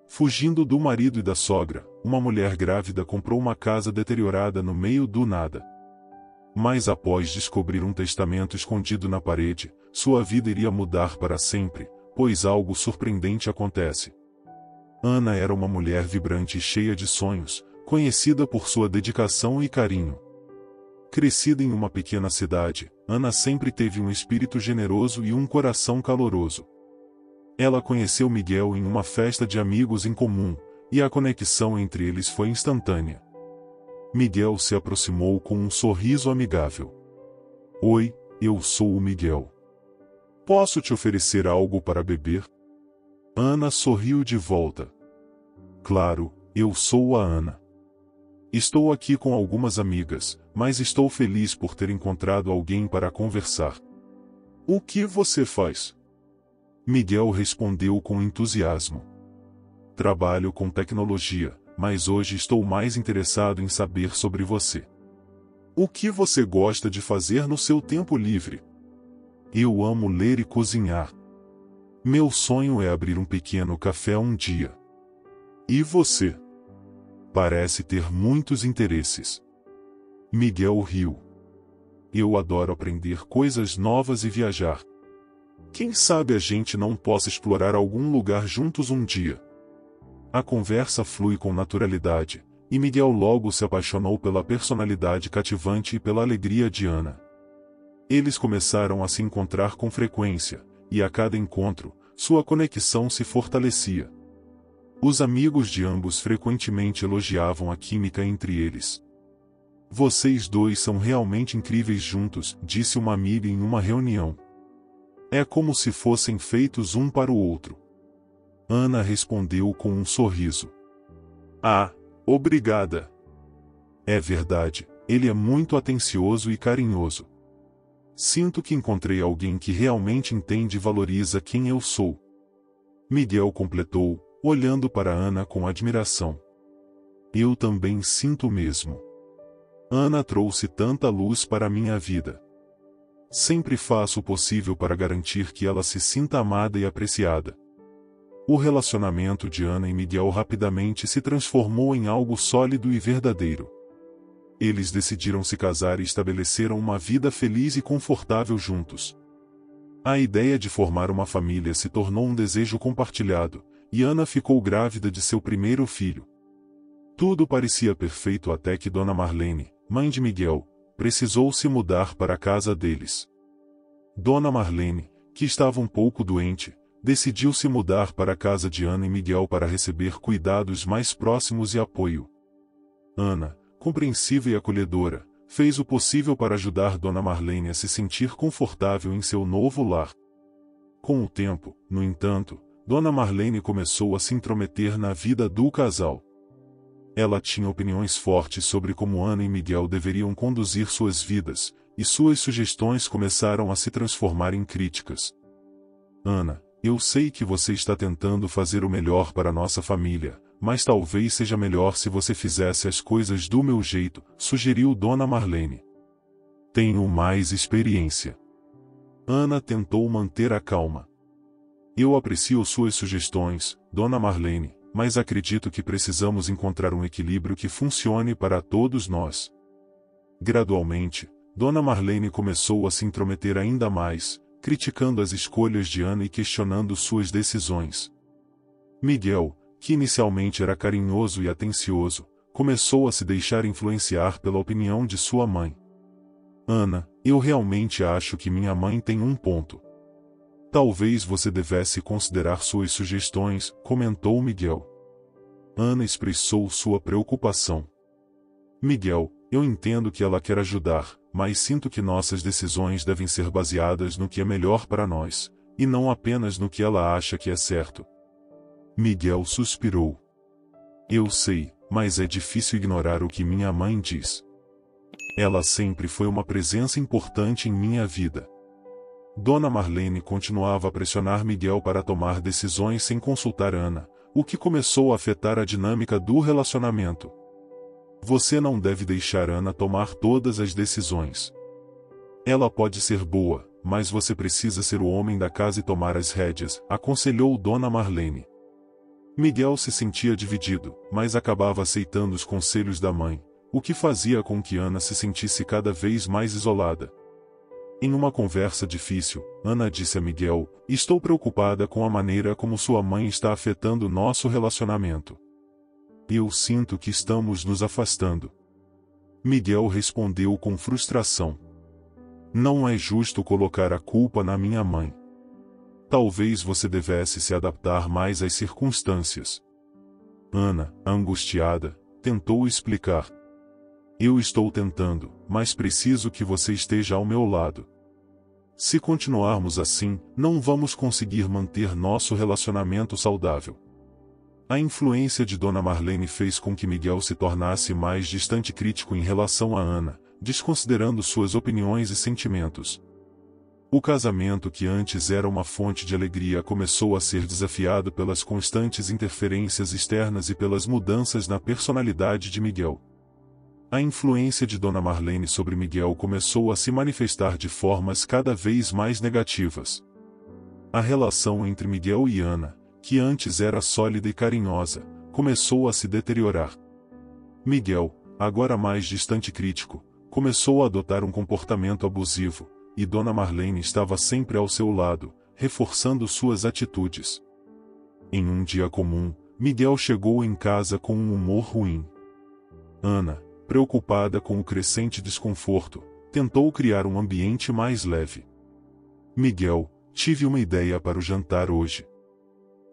Fugindo do marido e da sogra, uma mulher grávida comprou uma casa deteriorada no meio do nada. Mas após descobrir um testamento escondido na parede, sua vida iria mudar para sempre, pois algo surpreendente acontece. Ana era uma mulher vibrante e cheia de sonhos, conhecida por sua dedicação e carinho. Crescida em uma pequena cidade, Ana sempre teve um espírito generoso e um coração caloroso. Ela conheceu Miguel em uma festa de amigos em comum, e a conexão entre eles foi instantânea. Miguel se aproximou com um sorriso amigável. Oi, eu sou o Miguel. Posso te oferecer algo para beber? Ana sorriu de volta. Claro, eu sou a Ana. Estou aqui com algumas amigas, mas estou feliz por ter encontrado alguém para conversar. O que você faz? Miguel respondeu com entusiasmo. Trabalho com tecnologia, mas hoje estou mais interessado em saber sobre você. O que você gosta de fazer no seu tempo livre? Eu amo ler e cozinhar. Meu sonho é abrir um pequeno café um dia. E você? Parece ter muitos interesses. Miguel riu. Eu adoro aprender coisas novas e viajar. Quem sabe a gente não possa explorar algum lugar juntos um dia? A conversa flui com naturalidade, e Miguel logo se apaixonou pela personalidade cativante e pela alegria de Ana. Eles começaram a se encontrar com frequência, e a cada encontro, sua conexão se fortalecia. Os amigos de ambos frequentemente elogiavam a química entre eles. Vocês dois são realmente incríveis juntos, disse uma amiga em uma reunião. É como se fossem feitos um para o outro. Ana respondeu com um sorriso. Ah, obrigada. É verdade, ele é muito atencioso e carinhoso. Sinto que encontrei alguém que realmente entende e valoriza quem eu sou. Miguel completou, olhando para Ana com admiração. Eu também sinto o mesmo. Ana trouxe tanta luz para minha vida. Sempre faço o possível para garantir que ela se sinta amada e apreciada. O relacionamento de Ana e Miguel rapidamente se transformou em algo sólido e verdadeiro. Eles decidiram se casar e estabeleceram uma vida feliz e confortável juntos. A ideia de formar uma família se tornou um desejo compartilhado, e Ana ficou grávida de seu primeiro filho. Tudo parecia perfeito até que Dona Marlene, mãe de Miguel, precisou se mudar para a casa deles. Dona Marlene, que estava um pouco doente, decidiu se mudar para a casa de Ana e Miguel para receber cuidados mais próximos e apoio. Ana, compreensiva e acolhedora, fez o possível para ajudar Dona Marlene a se sentir confortável em seu novo lar. Com o tempo, no entanto, Dona Marlene começou a se intrometer na vida do casal. Ela tinha opiniões fortes sobre como Ana e Miguel deveriam conduzir suas vidas, e suas sugestões começaram a se transformar em críticas. Ana, eu sei que você está tentando fazer o melhor para nossa família, mas talvez seja melhor se você fizesse as coisas do meu jeito, sugeriu Dona Marlene. Tenho mais experiência. Ana tentou manter a calma. Eu aprecio suas sugestões, Dona Marlene, mas acredito que precisamos encontrar um equilíbrio que funcione para todos nós. Gradualmente, Dona Marlene começou a se intrometer ainda mais, criticando as escolhas de Ana e questionando suas decisões. Miguel, que inicialmente era carinhoso e atencioso, começou a se deixar influenciar pela opinião de sua mãe. Ana, eu realmente acho que minha mãe tem um ponto. Talvez você devesse considerar suas sugestões, comentou Miguel. Ana expressou sua preocupação. Miguel, eu entendo que ela quer ajudar, mas sinto que nossas decisões devem ser baseadas no que é melhor para nós, e não apenas no que ela acha que é certo. Miguel suspirou. Eu sei, mas é difícil ignorar o que minha mãe diz. Ela sempre foi uma presença importante em minha vida. Dona Marlene continuava a pressionar Miguel para tomar decisões sem consultar Ana, o que começou a afetar a dinâmica do relacionamento. Você não deve deixar Ana tomar todas as decisões. Ela pode ser boa, mas você precisa ser o homem da casa e tomar as rédeas, aconselhou Dona Marlene. Miguel se sentia dividido, mas acabava aceitando os conselhos da mãe, o que fazia com que Ana se sentisse cada vez mais isolada. Em uma conversa difícil, Ana disse a Miguel: "Estou preocupada com a maneira como sua mãe está afetando nosso relacionamento. Eu sinto que estamos nos afastando." Miguel respondeu com frustração: "Não é justo colocar a culpa na minha mãe. Talvez você devesse se adaptar mais às circunstâncias." Ana, angustiada, tentou explicar: "Eu estou tentando, mas preciso que você esteja ao meu lado. Se continuarmos assim, não vamos conseguir manter nosso relacionamento saudável." A influência de Dona Marlene fez com que Miguel se tornasse mais distante e crítico em relação a Ana, desconsiderando suas opiniões e sentimentos. O casamento, que antes era uma fonte de alegria, começou a ser desafiado pelas constantes interferências externas e pelas mudanças na personalidade de Miguel. A influência de Dona Marlene sobre Miguel começou a se manifestar de formas cada vez mais negativas. A relação entre Miguel e Ana, que antes era sólida e carinhosa, começou a se deteriorar. Miguel, agora mais distante e crítico, começou a adotar um comportamento abusivo, e Dona Marlene estava sempre ao seu lado, reforçando suas atitudes. Em um dia comum, Miguel chegou em casa com um humor ruim. Ana, preocupada com o crescente desconforto, tentou criar um ambiente mais leve. "Miguel, tive uma ideia para o jantar hoje.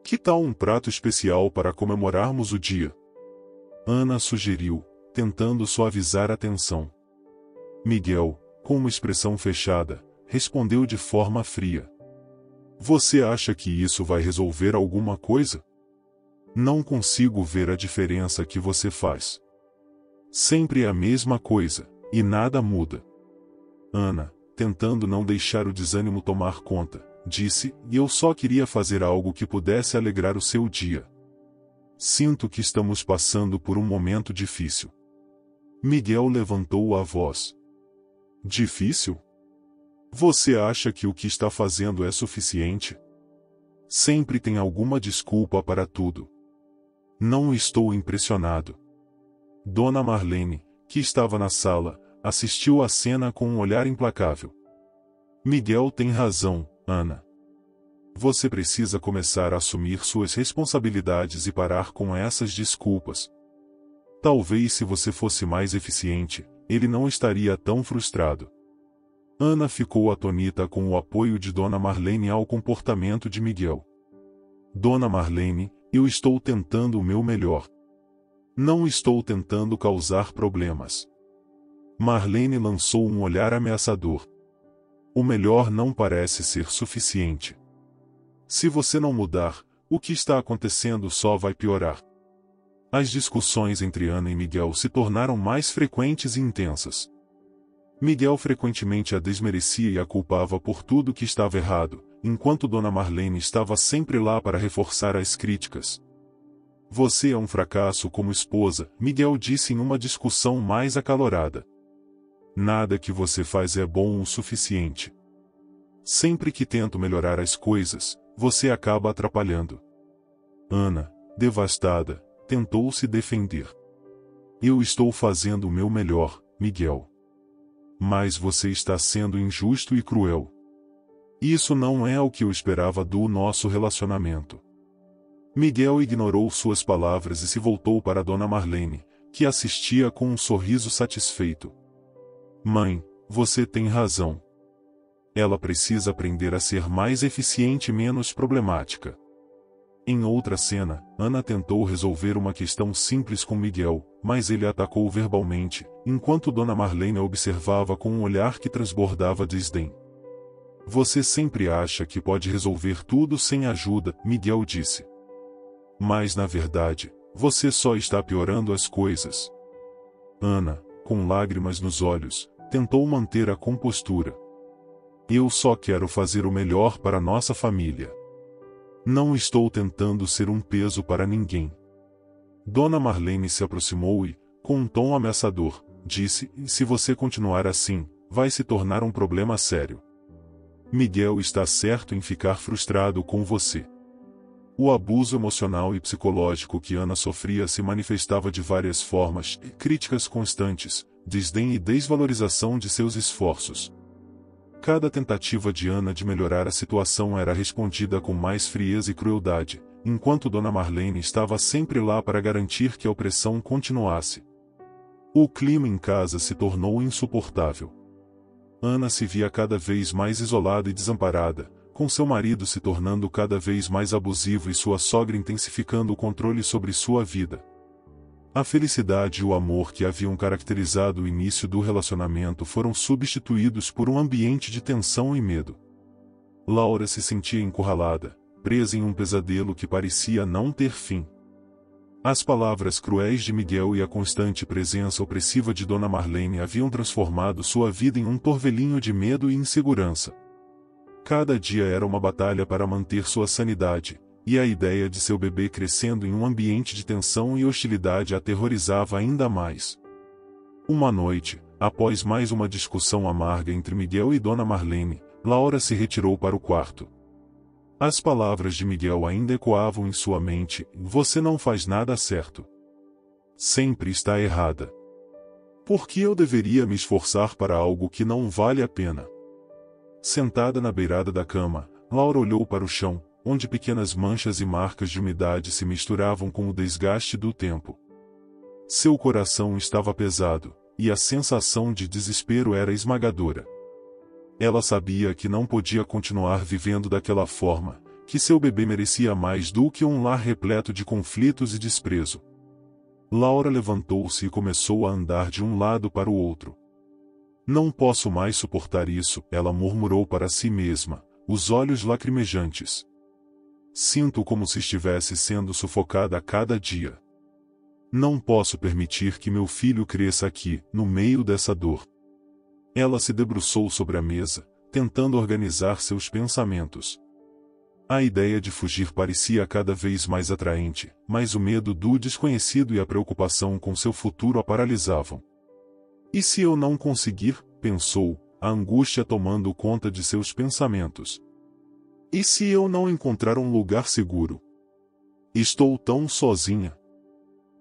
Que tal um prato especial para comemorarmos o dia?" Ana sugeriu, tentando suavizar a tensão. Miguel, com uma expressão fechada, respondeu de forma fria: "Você acha que isso vai resolver alguma coisa? Não consigo ver a diferença que você faz. Sempre é a mesma coisa, e nada muda." Ana, tentando não deixar o desânimo tomar conta, disse: "Eu só queria fazer algo que pudesse alegrar o seu dia. Sinto que estamos passando por um momento difícil." Miguel levantou a voz: "Difícil? Você acha que o que está fazendo é suficiente? Sempre tem alguma desculpa para tudo." "Não estou impressionado." Dona Marlene, que estava na sala, assistiu à cena com um olhar implacável. "Miguel tem razão, Ana. Você precisa começar a assumir suas responsabilidades e parar com essas desculpas. Talvez se você fosse mais eficiente, ele não estaria tão frustrado." Ana ficou atonita com o apoio de Dona Marlene ao comportamento de Miguel. "Dona Marlene, eu estou tentando o meu melhor. Não estou tentando causar problemas." Marlene lançou um olhar ameaçador. "O melhor não parece ser suficiente. Se você não mudar, o que está acontecendo só vai piorar." As discussões entre Ana e Miguel se tornaram mais frequentes e intensas. Miguel frequentemente a desmerecia e a culpava por tudo que estava errado, enquanto Dona Marlene estava sempre lá para reforçar as críticas. "Você é um fracasso como esposa", Miguel disse em uma discussão mais acalorada. "Nada que você faz é bom o suficiente. Sempre que tento melhorar as coisas, você acaba atrapalhando." Ana, devastada, tentou se defender. "Eu estou fazendo o meu melhor, Miguel. Mas você está sendo injusto e cruel. Isso não é o que eu esperava do nosso relacionamento." Miguel ignorou suas palavras e se voltou para Dona Marlene, que assistia com um sorriso satisfeito. "Mãe, você tem razão. Ela precisa aprender a ser mais eficiente e menos problemática." Em outra cena, Ana tentou resolver uma questão simples com Miguel, mas ele a atacou verbalmente, enquanto Dona Marlene a observava com um olhar que transbordava desdém. "Você sempre acha que pode resolver tudo sem ajuda", Miguel disse. "Mas na verdade, você só está piorando as coisas." Ana, com lágrimas nos olhos, tentou manter a compostura. "Eu só quero fazer o melhor para nossa família. Não estou tentando ser um peso para ninguém." Dona Marlene se aproximou e, com um tom ameaçador, disse: "Se você continuar assim, vai se tornar um problema sério. Miguel está certo em ficar frustrado com você. O abuso emocional e psicológico que Ana sofria se manifestava de várias formas: críticas constantes, desdém e desvalorização de seus esforços. Cada tentativa de Ana de melhorar a situação era respondida com mais frieza e crueldade, enquanto Dona Marlene estava sempre lá para garantir que a opressão continuasse. O clima em casa se tornou insuportável. Ana se via cada vez mais isolada e desamparada, com seu marido se tornando cada vez mais abusivo e sua sogra intensificando o controle sobre sua vida. A felicidade e o amor que haviam caracterizado o início do relacionamento foram substituídos por um ambiente de tensão e medo. Laura se sentia encurralada, presa em um pesadelo que parecia não ter fim. As palavras cruéis de Miguel e a constante presença opressiva de Dona Marlene haviam transformado sua vida em um torvelinho de medo e insegurança. Cada dia era uma batalha para manter sua sanidade, e a ideia de seu bebê crescendo em um ambiente de tensão e hostilidade a aterrorizava ainda mais. Uma noite, após mais uma discussão amarga entre Miguel e Dona Marlene, Laura se retirou para o quarto. As palavras de Miguel ainda ecoavam em sua mente: "Você não faz nada certo. Sempre está errada. Por que eu deveria me esforçar para algo que não vale a pena?" Sentada na beirada da cama, Laura olhou para o chão, onde pequenas manchas e marcas de umidade se misturavam com o desgaste do tempo. Seu coração estava pesado, e a sensação de desespero era esmagadora. Ela sabia que não podia continuar vivendo daquela forma, que seu bebê merecia mais do que um lar repleto de conflitos e desprezo. Laura levantou-se e começou a andar de um lado para o outro. "Não posso mais suportar isso", ela murmurou para si mesma, os olhos lacrimejantes. "Sinto como se estivesse sendo sufocada a cada dia. Não posso permitir que meu filho cresça aqui, no meio dessa dor." Ela se debruçou sobre a mesa, tentando organizar seus pensamentos. A ideia de fugir parecia cada vez mais atraente, mas o medo do desconhecido e a preocupação com seu futuro a paralisavam. "E se eu não conseguir?", pensou, a angústia tomando conta de seus pensamentos. "E se eu não encontrar um lugar seguro? Estou tão sozinha."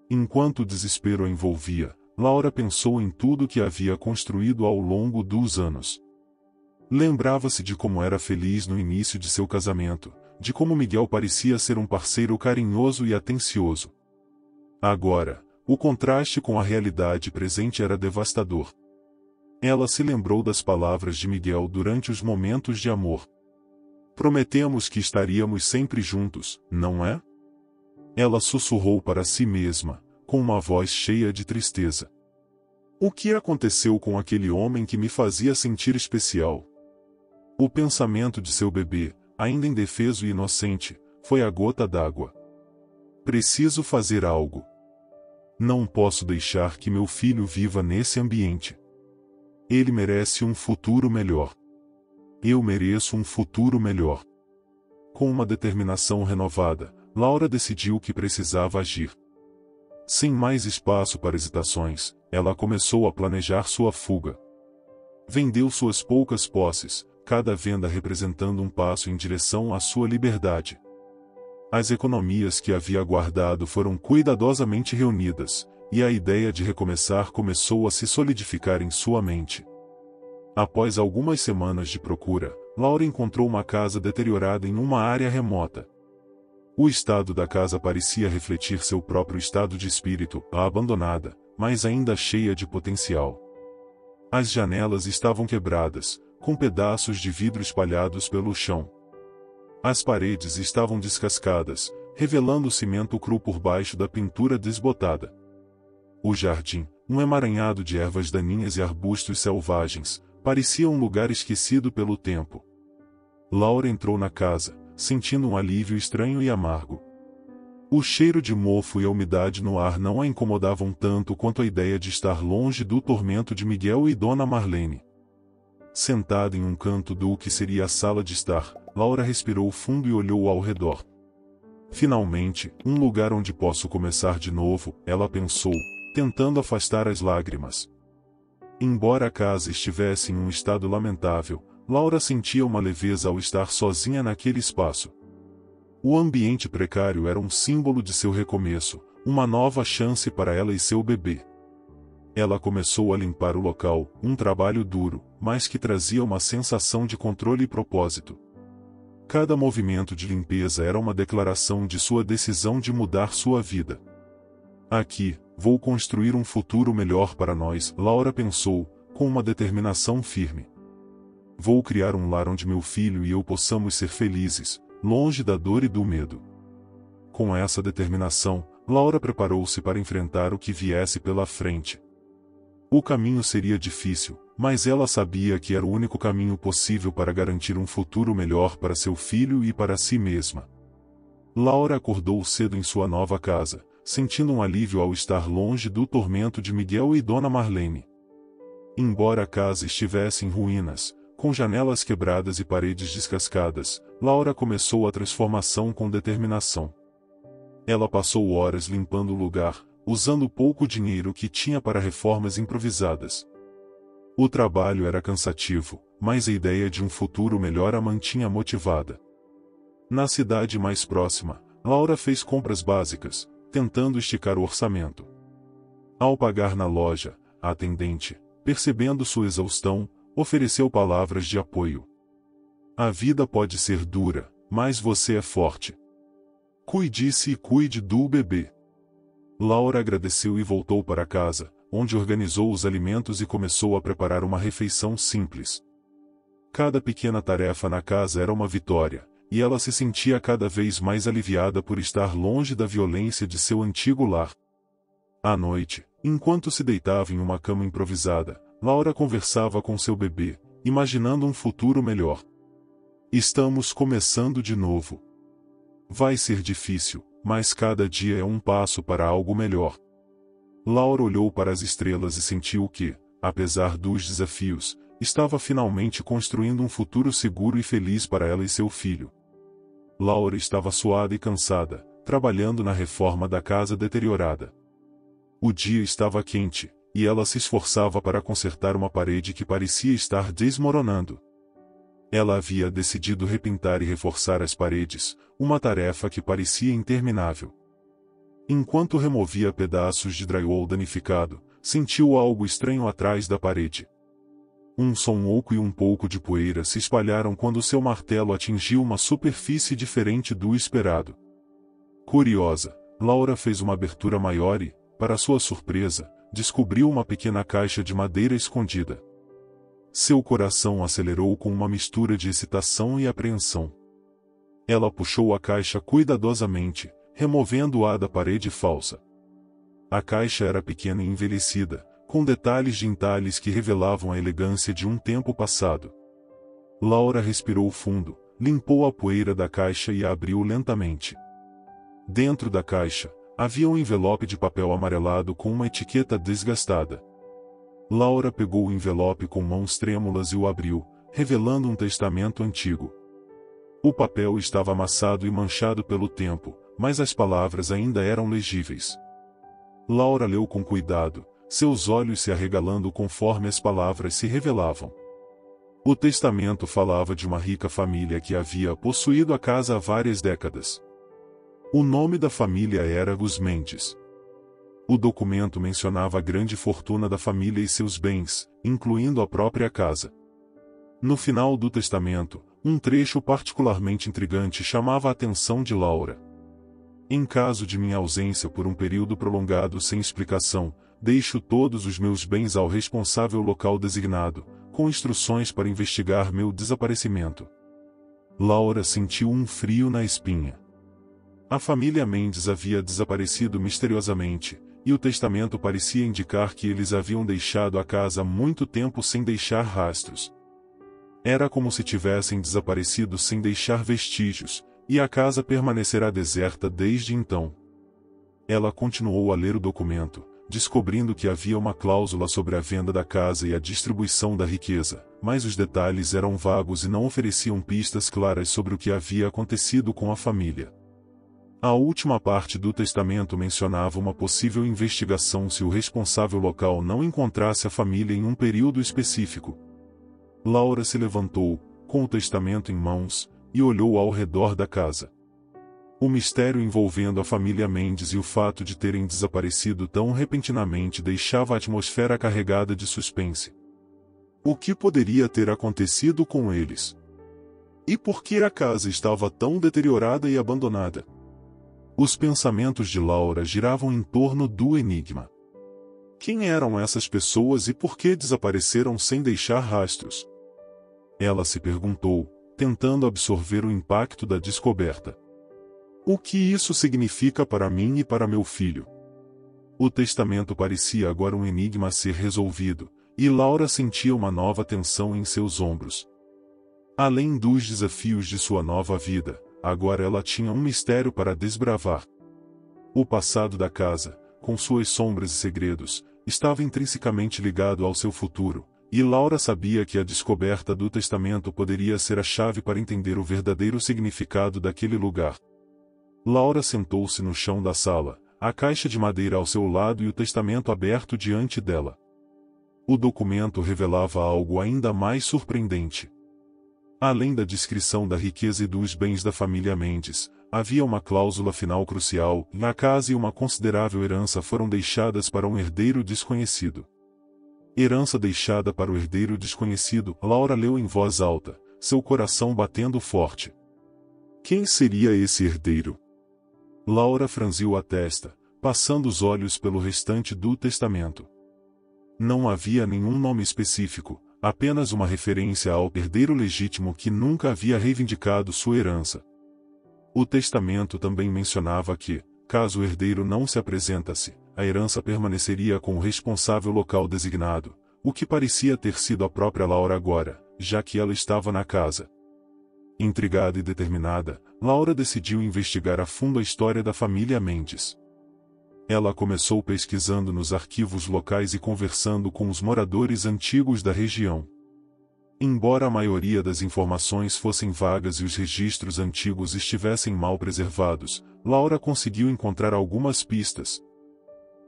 Enquanto o desespero a envolvia, Laura pensou em tudo que havia construído ao longo dos anos. Lembrava-se de como era feliz no início de seu casamento, de como Miguel parecia ser um parceiro carinhoso e atencioso. Agora, o contraste com a realidade presente era devastador. Ela se lembrou das palavras de Miguel durante os momentos de amor. "Prometemos que estaríamos sempre juntos, não é?" Ela sussurrou para si mesma, com uma voz cheia de tristeza. O que aconteceu com aquele homem que me fazia sentir especial? O pensamento de seu bebê, ainda indefeso e inocente, foi a gota d'água. Preciso fazer algo. Não posso deixar que meu filho viva nesse ambiente. Ele merece um futuro melhor. Eu mereço um futuro melhor. Com uma determinação renovada, Laura decidiu que precisava agir. Sem mais espaço para hesitações, ela começou a planejar sua fuga. Vendeu suas poucas posses, cada venda representando um passo em direção à sua liberdade. As economias que havia guardado foram cuidadosamente reunidas, e a ideia de recomeçar começou a se solidificar em sua mente. Após algumas semanas de procura, Laura encontrou uma casa deteriorada em uma área remota. O estado da casa parecia refletir seu próprio estado de espírito, abandonada, mas ainda cheia de potencial. As janelas estavam quebradas, com pedaços de vidro espalhados pelo chão. As paredes estavam descascadas, revelando o cimento cru por baixo da pintura desbotada. O jardim, um emaranhado de ervas daninhas e arbustos selvagens, parecia um lugar esquecido pelo tempo. Laura entrou na casa, sentindo um alívio estranho e amargo. O cheiro de mofo e a umidade no ar não a incomodavam tanto quanto a ideia de estar longe do tormento de Miguel e Dona Marlene. Sentada em um canto do que seria a sala de estar, Laura respirou fundo e olhou ao redor. Finalmente, um lugar onde posso começar de novo, ela pensou, tentando afastar as lágrimas. Embora a casa estivesse em um estado lamentável, Laura sentia uma leveza ao estar sozinha naquele espaço. O ambiente precário era um símbolo de seu recomeço, uma nova chance para ela e seu bebê. Ela começou a limpar o local, um trabalho duro, mas que trazia uma sensação de controle e propósito. Cada movimento de limpeza era uma declaração de sua decisão de mudar sua vida. Aqui, vou construir um futuro melhor para nós, Laura pensou, com uma determinação firme. Vou criar um lar onde meu filho e eu possamos ser felizes, longe da dor e do medo. Com essa determinação, Laura preparou-se para enfrentar o que viesse pela frente. O caminho seria difícil, mas ela sabia que era o único caminho possível para garantir um futuro melhor para seu filho e para si mesma. Laura acordou cedo em sua nova casa, sentindo um alívio ao estar longe do tormento de Miguel e Dona Marlene. Embora a casa estivesse em ruínas, com janelas quebradas e paredes descascadas, Laura começou a transformação com determinação. Ela passou horas limpando o lugar, usando o pouco dinheiro que tinha para reformas improvisadas. O trabalho era cansativo, mas a ideia de um futuro melhor a mantinha motivada. Na cidade mais próxima, Laura fez compras básicas, tentando esticar o orçamento. Ao pagar na loja, a atendente, percebendo sua exaustão, ofereceu palavras de apoio. A vida pode ser dura, mas você é forte. Cuide-se e cuide do bebê. Laura agradeceu e voltou para casa, onde organizou os alimentos e começou a preparar uma refeição simples. Cada pequena tarefa na casa era uma vitória, e ela se sentia cada vez mais aliviada por estar longe da violência de seu antigo lar. À noite, enquanto se deitava em uma cama improvisada, Laura conversava com seu bebê, imaginando um futuro melhor. Estamos começando de novo. Vai ser difícil, mas cada dia é um passo para algo melhor. Laura olhou para as estrelas e sentiu que, apesar dos desafios, estava finalmente construindo um futuro seguro e feliz para ela e seu filho. Laura estava suada e cansada, trabalhando na reforma da casa deteriorada. O dia estava quente, e ela se esforçava para consertar uma parede que parecia estar desmoronando. Ela havia decidido repintar e reforçar as paredes, uma tarefa que parecia interminável. Enquanto removia pedaços de drywall danificado, sentiu algo estranho atrás da parede. Um som oco e um pouco de poeira se espalharam quando seu martelo atingiu uma superfície diferente do esperado. Curiosa, Laura fez uma abertura maior e, para sua surpresa, descobriu uma pequena caixa de madeira escondida. Seu coração acelerou com uma mistura de excitação e apreensão. Ela puxou a caixa cuidadosamente, removendo-a da parede falsa. A caixa era pequena e envelhecida, com detalhes de entalhes que revelavam a elegância de um tempo passado. Laura respirou fundo, limpou a poeira da caixa e a abriu lentamente. Dentro da caixa, havia um envelope de papel amarelado com uma etiqueta desgastada. Laura pegou o envelope com mãos trêmulas e o abriu, revelando um testamento antigo. O papel estava amassado e manchado pelo tempo, mas as palavras ainda eram legíveis. Laura leu com cuidado, seus olhos se arregalando conforme as palavras se revelavam. O testamento falava de uma rica família que havia possuído a casa há várias décadas. O nome da família era Gus Mendes. O documento mencionava a grande fortuna da família e seus bens, incluindo a própria casa. No final do testamento, um trecho particularmente intrigante chamava a atenção de Laura. Em caso de minha ausência por um período prolongado sem explicação, deixo todos os meus bens ao responsável local designado, com instruções para investigar meu desaparecimento. Laura sentiu um frio na espinha. A família Mendes havia desaparecido misteriosamente, e o testamento parecia indicar que eles haviam deixado a casa há muito tempo sem deixar rastros. Era como se tivessem desaparecido sem deixar vestígios, e a casa permanecerá deserta desde então. Ela continuou a ler o documento, descobrindo que havia uma cláusula sobre a venda da casa e a distribuição da riqueza, mas os detalhes eram vagos e não ofereciam pistas claras sobre o que havia acontecido com a família. A última parte do testamento mencionava uma possível investigação se o responsável local não encontrasse a família em um período específico. Laura se levantou, com o testamento em mãos, e olhou ao redor da casa. O mistério envolvendo a família Mendes e o fato de terem desaparecido tão repentinamente deixava a atmosfera carregada de suspense. O que poderia ter acontecido com eles? E por que a casa estava tão deteriorada e abandonada? Os pensamentos de Laura giravam em torno do enigma. Quem eram essas pessoas e por que desapareceram sem deixar rastros? Ela se perguntou, tentando absorver o impacto da descoberta. O que isso significa para mim e para meu filho? O testamento parecia agora um enigma a ser resolvido, e Laura sentia uma nova tensão em seus ombros. Além dos desafios de sua nova vida, agora ela tinha um mistério para desbravar. O passado da casa, com suas sombras e segredos, estava intrinsecamente ligado ao seu futuro, e Laura sabia que a descoberta do testamento poderia ser a chave para entender o verdadeiro significado daquele lugar. Laura sentou-se no chão da sala, a caixa de madeira ao seu lado e o testamento aberto diante dela. O documento revelava algo ainda mais surpreendente. Além da descrição da riqueza e dos bens da família Mendes, havia uma cláusula final crucial: na casa e uma considerável herança foram deixadas para um herdeiro desconhecido. Herança deixada para o herdeiro desconhecido, Laura leu em voz alta, seu coração batendo forte. Quem seria esse herdeiro? Laura franziu a testa, passando os olhos pelo restante do testamento. Não havia nenhum nome específico, apenas uma referência ao herdeiro legítimo que nunca havia reivindicado sua herança. O testamento também mencionava que, caso o herdeiro não se apresentasse, a herança permaneceria com o responsável local designado, o que parecia ter sido a própria Laura agora, já que ela estava na casa. Intrigada e determinada, Laura decidiu investigar a fundo a história da família Mendes. Ela começou pesquisando nos arquivos locais e conversando com os moradores antigos da região. Embora a maioria das informações fossem vagas e os registros antigos estivessem mal preservados, Laura conseguiu encontrar algumas pistas.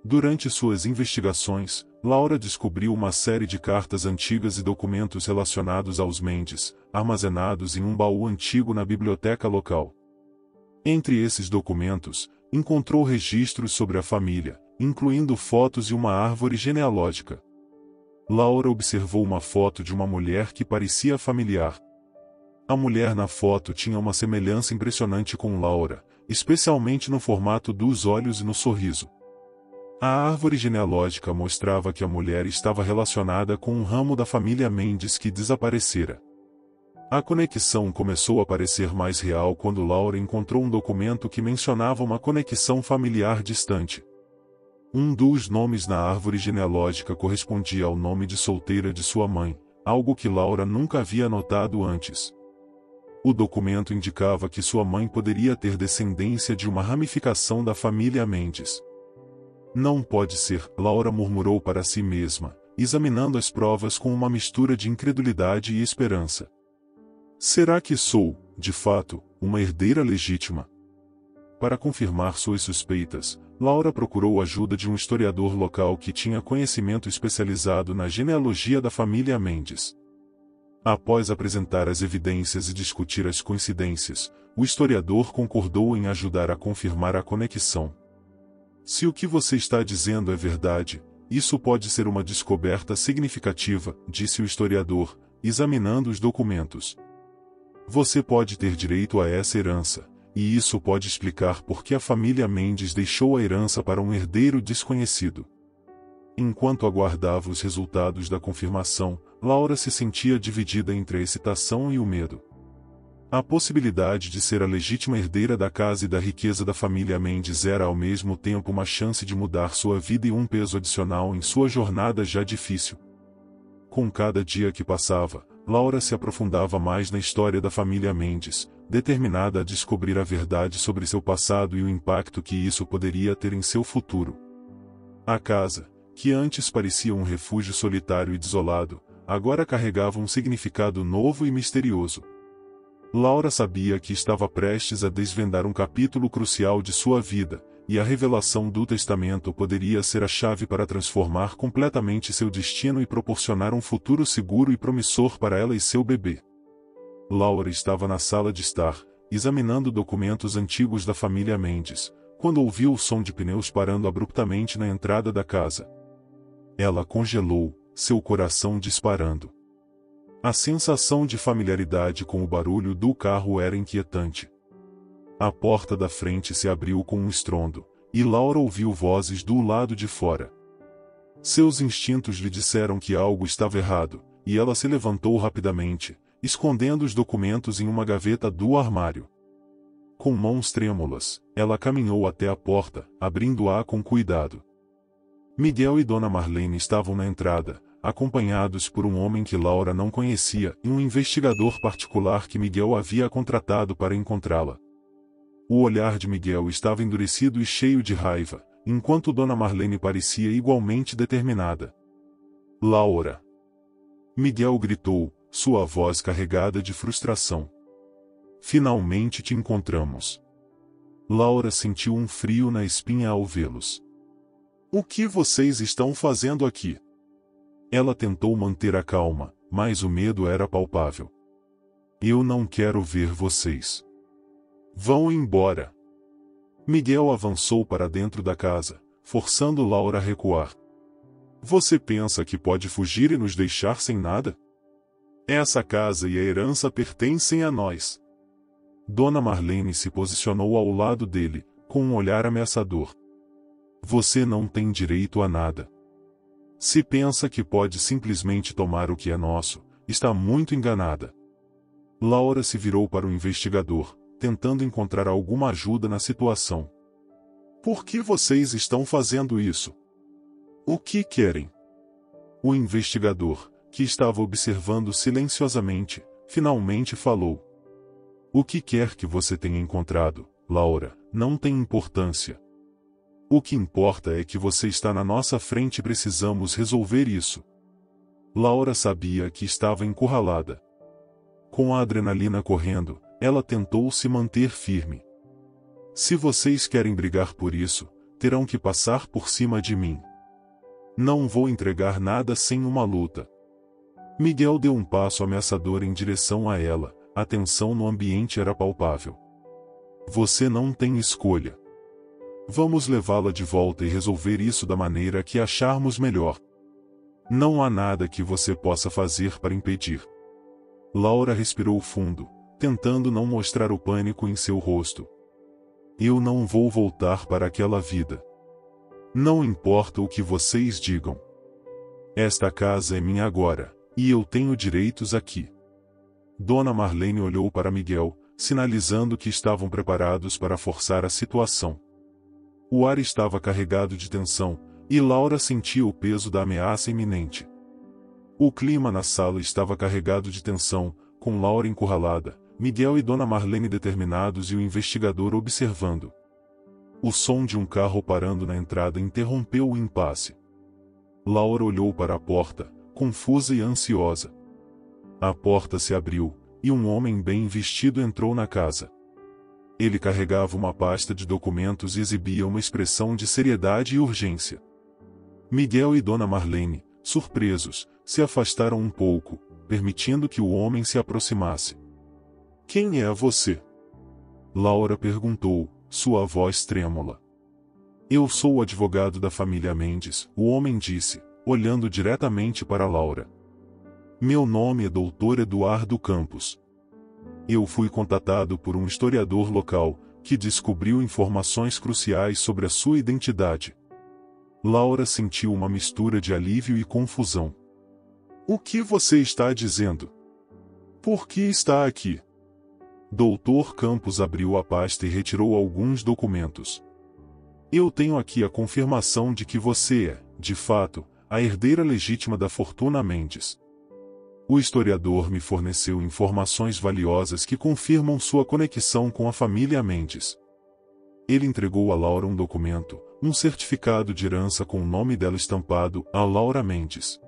Durante suas investigações, Laura descobriu uma série de cartas antigas e documentos relacionados aos Mendes, armazenados em um baú antigo na biblioteca local. Entre esses documentos, encontrou registros sobre a família, incluindo fotos e uma árvore genealógica. Laura observou uma foto de uma mulher que parecia familiar. A mulher na foto tinha uma semelhança impressionante com Laura, especialmente no formato dos olhos e no sorriso. A árvore genealógica mostrava que a mulher estava relacionada com um ramo da família Mendes que desaparecera. A conexão começou a parecer mais real quando Laura encontrou um documento que mencionava uma conexão familiar distante. Um dos nomes na árvore genealógica correspondia ao nome de solteira de sua mãe, algo que Laura nunca havia notado antes. O documento indicava que sua mãe poderia ter descendência de uma ramificação da família Mendes. Não pode ser, Laura murmurou para si mesma, examinando as provas com uma mistura de incredulidade e esperança. Será que sou, de fato, uma herdeira legítima? Para confirmar suas suspeitas, Laura procurou a ajuda de um historiador local que tinha conhecimento especializado na genealogia da família Mendes. Após apresentar as evidências e discutir as coincidências, o historiador concordou em ajudar a confirmar a conexão. Se o que você está dizendo é verdade, isso pode ser uma descoberta significativa, disse o historiador, examinando os documentos. Você pode ter direito a essa herança, e isso pode explicar por que a família Mendes deixou a herança para um herdeiro desconhecido. Enquanto aguardava os resultados da confirmação, Laura se sentia dividida entre a excitação e o medo. A possibilidade de ser a legítima herdeira da casa e da riqueza da família Mendes era ao mesmo tempo uma chance de mudar sua vida e um peso adicional em sua jornada já difícil. Com cada dia que passava, Laura se aprofundava mais na história da família Mendes, determinada a descobrir a verdade sobre seu passado e o impacto que isso poderia ter em seu futuro. A casa, que antes parecia um refúgio solitário e desolado, agora carregava um significado novo e misterioso. Laura sabia que estava prestes a desvendar um capítulo crucial de sua vida, e a revelação do testamento poderia ser a chave para transformar completamente seu destino e proporcionar um futuro seguro e promissor para ela e seu bebê. Laura estava na sala de estar, examinando documentos antigos da família Mendes, quando ouviu o som de pneus parando abruptamente na entrada da casa. Ela congelou, seu coração disparando. A sensação de familiaridade com o barulho do carro era inquietante. A porta da frente se abriu com um estrondo, e Laura ouviu vozes do lado de fora. Seus instintos lhe disseram que algo estava errado, e ela se levantou rapidamente, escondendo os documentos em uma gaveta do armário. Com mãos trêmulas, ela caminhou até a porta, abrindo-a com cuidado. Miguel e Dona Marlene estavam na entrada, acompanhados por um homem que Laura não conhecia e um investigador particular que Miguel havia contratado para encontrá-la. O olhar de Miguel estava endurecido e cheio de raiva, enquanto Dona Marlene parecia igualmente determinada. Laura! Miguel gritou, sua voz carregada de frustração. Finalmente te encontramos. Laura sentiu um frio na espinha ao vê-los. O que vocês estão fazendo aqui? Ela tentou manter a calma, mas o medo era palpável. Eu não quero ver vocês. Vão embora. Miguel avançou para dentro da casa, forçando Laura a recuar. Você pensa que pode fugir e nos deixar sem nada? Essa casa e a herança pertencem a nós. Dona Marlene se posicionou ao lado dele, com um olhar ameaçador. Você não tem direito a nada. Se pensa que pode simplesmente tomar o que é nosso, está muito enganada. Laura se virou para o investigador, tentando encontrar alguma ajuda na situação. Por que vocês estão fazendo isso? O que querem? O investigador, que estava observando silenciosamente, finalmente falou. O que quer que você tenha encontrado, Laura, não tem importância. O que importa é que você está na nossa frente e precisamos resolver isso. Laura sabia que estava encurralada. Com a adrenalina correndo, ela tentou se manter firme. Se vocês querem brigar por isso, terão que passar por cima de mim. Não vou entregar nada sem uma luta. Miguel deu um passo ameaçador em direção a ela, a tensão no ambiente era palpável. Você não tem escolha. Vamos levá-la de volta e resolver isso da maneira que acharmos melhor. Não há nada que você possa fazer para impedir. Laura respirou fundo, tentando não mostrar o pânico em seu rosto. Eu não vou voltar para aquela vida. Não importa o que vocês digam. Esta casa é minha agora, e eu tenho direitos aqui. Dona Marlene olhou para Miguel, sinalizando que estavam preparados para forçar a situação. O ar estava carregado de tensão, e Laura sentia o peso da ameaça iminente. O clima na sala estava carregado de tensão, com Laura encurralada, Miguel e Dona Marlene determinados e o investigador observando. O som de um carro parando na entrada interrompeu o impasse. Laura olhou para a porta, confusa e ansiosa. A porta se abriu, e um homem bem vestido entrou na casa. Ele carregava uma pasta de documentos e exibia uma expressão de seriedade e urgência. Miguel e Dona Marlene, surpresos, se afastaram um pouco, permitindo que o homem se aproximasse. Quem é você? Laura perguntou, sua voz trêmula. Eu sou o advogado da família Mendes, o homem disse, olhando diretamente para Laura. Meu nome é Dr. Eduardo Campos. Eu fui contatado por um historiador local, que descobriu informações cruciais sobre a sua identidade. Laura sentiu uma mistura de alívio e confusão. O que você está dizendo? Por que está aqui? Dr. Campos abriu a pasta e retirou alguns documentos. Eu tenho aqui a confirmação de que você é, de fato, a herdeira legítima da fortuna Mendes. O historiador me forneceu informações valiosas que confirmam sua conexão com a família Mendes. Ele entregou a Laura um documento, um certificado de herança com o nome dela estampado, a Laura Mendes.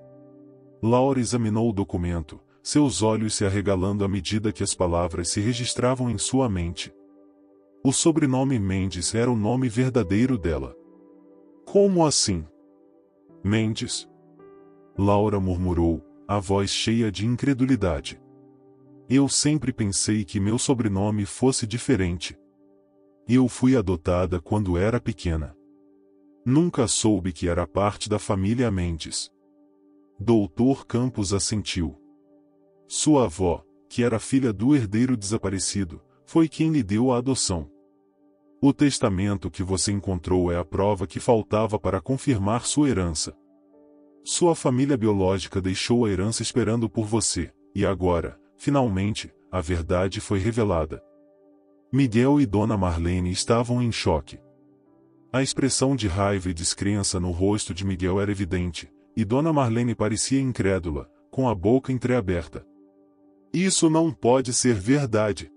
Laura examinou o documento, seus olhos se arregalando à medida que as palavras se registravam em sua mente. O sobrenome Mendes era o nome verdadeiro dela. Como assim? Mendes? Laura murmurou, a voz cheia de incredulidade. Eu sempre pensei que meu sobrenome fosse diferente. Eu fui adotada quando era pequena. Nunca soube que era parte da família Mendes. Dr. Campos assentiu. Sua avó, que era filha do herdeiro desaparecido, foi quem lhe deu a adoção. O testamento que você encontrou é a prova que faltava para confirmar sua herança. Sua família biológica deixou a herança esperando por você, e agora, finalmente, a verdade foi revelada. Miguel e Dona Marlene estavam em choque. A expressão de raiva e descrença no rosto de Miguel era evidente, e Dona Marlene parecia incrédula, com a boca entreaberta. Isso não pode ser verdade!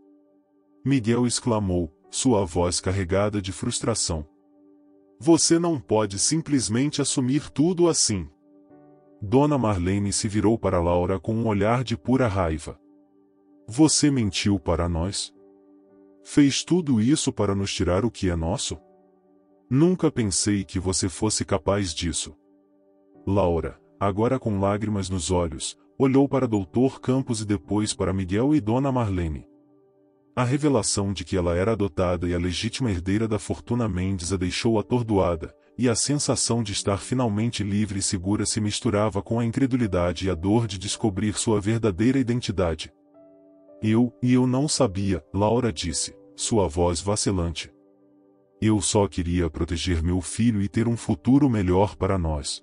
Miguel exclamou, sua voz carregada de frustração. Você não pode simplesmente assumir tudo assim. Dona Marlene se virou para Laura com um olhar de pura raiva. Você mentiu para nós? Fez tudo isso para nos tirar o que é nosso? Nunca pensei que você fosse capaz disso. Laura, agora com lágrimas nos olhos, olhou para Dr. Campos e depois para Miguel e Dona Marlene. A revelação de que ela era adotada e a legítima herdeira da fortuna Mendes a deixou atordoada, e a sensação de estar finalmente livre e segura se misturava com a incredulidade e a dor de descobrir sua verdadeira identidade. Eu não sabia, Laura disse, sua voz vacilante. Eu só queria proteger meu filho e ter um futuro melhor para nós.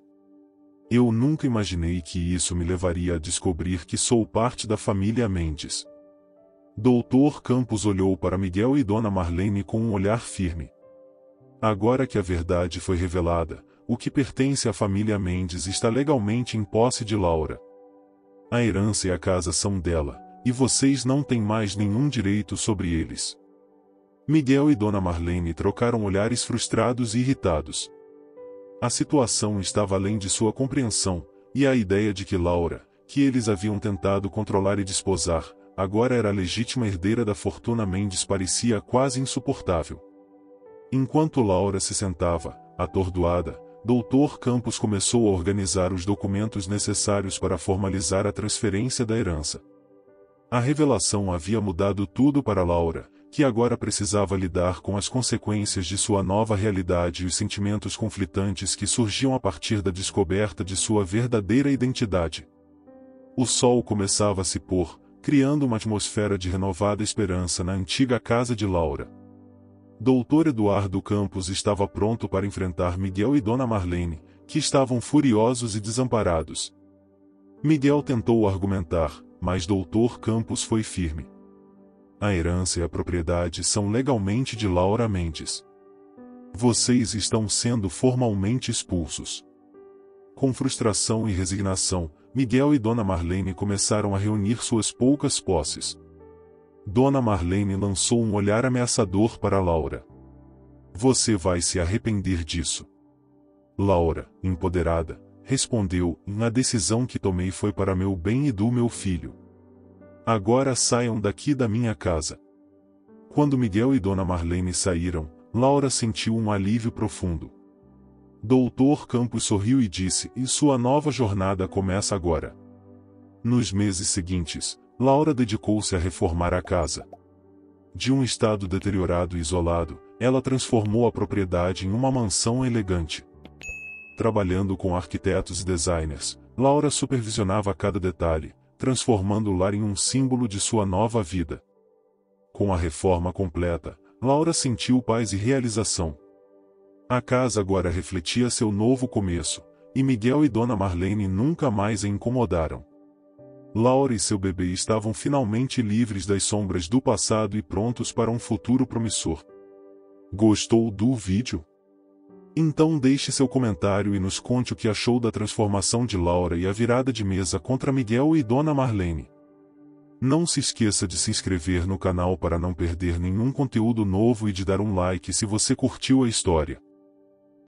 Eu nunca imaginei que isso me levaria a descobrir que sou parte da família Mendes. Dr. Campos olhou para Miguel e Dona Marlene com um olhar firme. Agora que a verdade foi revelada, o que pertence à família Mendes está legalmente em posse de Laura. A herança e a casa são dela, e vocês não têm mais nenhum direito sobre eles. Miguel e Dona Marlene trocaram olhares frustrados e irritados. A situação estava além de sua compreensão, e a ideia de que Laura, que eles haviam tentado controlar e desposar, agora era a legítima herdeira da fortuna Mendes parecia quase insuportável. Enquanto Laura se sentava, atordoada, Dr. Campos começou a organizar os documentos necessários para formalizar a transferência da herança. A revelação havia mudado tudo para Laura, que agora precisava lidar com as consequências de sua nova realidade e os sentimentos conflitantes que surgiam a partir da descoberta de sua verdadeira identidade. O sol começava a se pôr, criando uma atmosfera de renovada esperança na antiga casa de Laura. Dr. Eduardo Campos estava pronto para enfrentar Miguel e Dona Marlene, que estavam furiosos e desamparados. Miguel tentou argumentar, mas Dr. Campos foi firme. A herança e a propriedade são legalmente de Laura Mendes. Vocês estão sendo formalmente expulsos. Com frustração e resignação, Miguel e Dona Marlene começaram a reunir suas poucas posses. Dona Marlene lançou um olhar ameaçador para Laura. Você vai se arrepender disso. Laura, empoderada, respondeu, a decisão que tomei foi para meu bem e do meu filho. Agora saiam daqui da minha casa. Quando Miguel e Dona Marlene saíram, Laura sentiu um alívio profundo. Dr. Campos sorriu e disse, e sua nova jornada começa agora. Nos meses seguintes, Laura dedicou-se a reformar a casa. De um estado deteriorado e isolado, ela transformou a propriedade em uma mansão elegante. Trabalhando com arquitetos e designers, Laura supervisionava cada detalhe, transformando o lar em um símbolo de sua nova vida. Com a reforma completa, Laura sentiu paz e realização. A casa agora refletia seu novo começo, e Miguel e Dona Marlene nunca mais a incomodaram. Laura e seu bebê estavam finalmente livres das sombras do passado e prontos para um futuro promissor. Gostou do vídeo? Então deixe seu comentário e nos conte o que achou da transformação de Laura e a virada de mesa contra Miguel e Dona Marlene. Não se esqueça de se inscrever no canal para não perder nenhum conteúdo novo e de dar um like se você curtiu a história.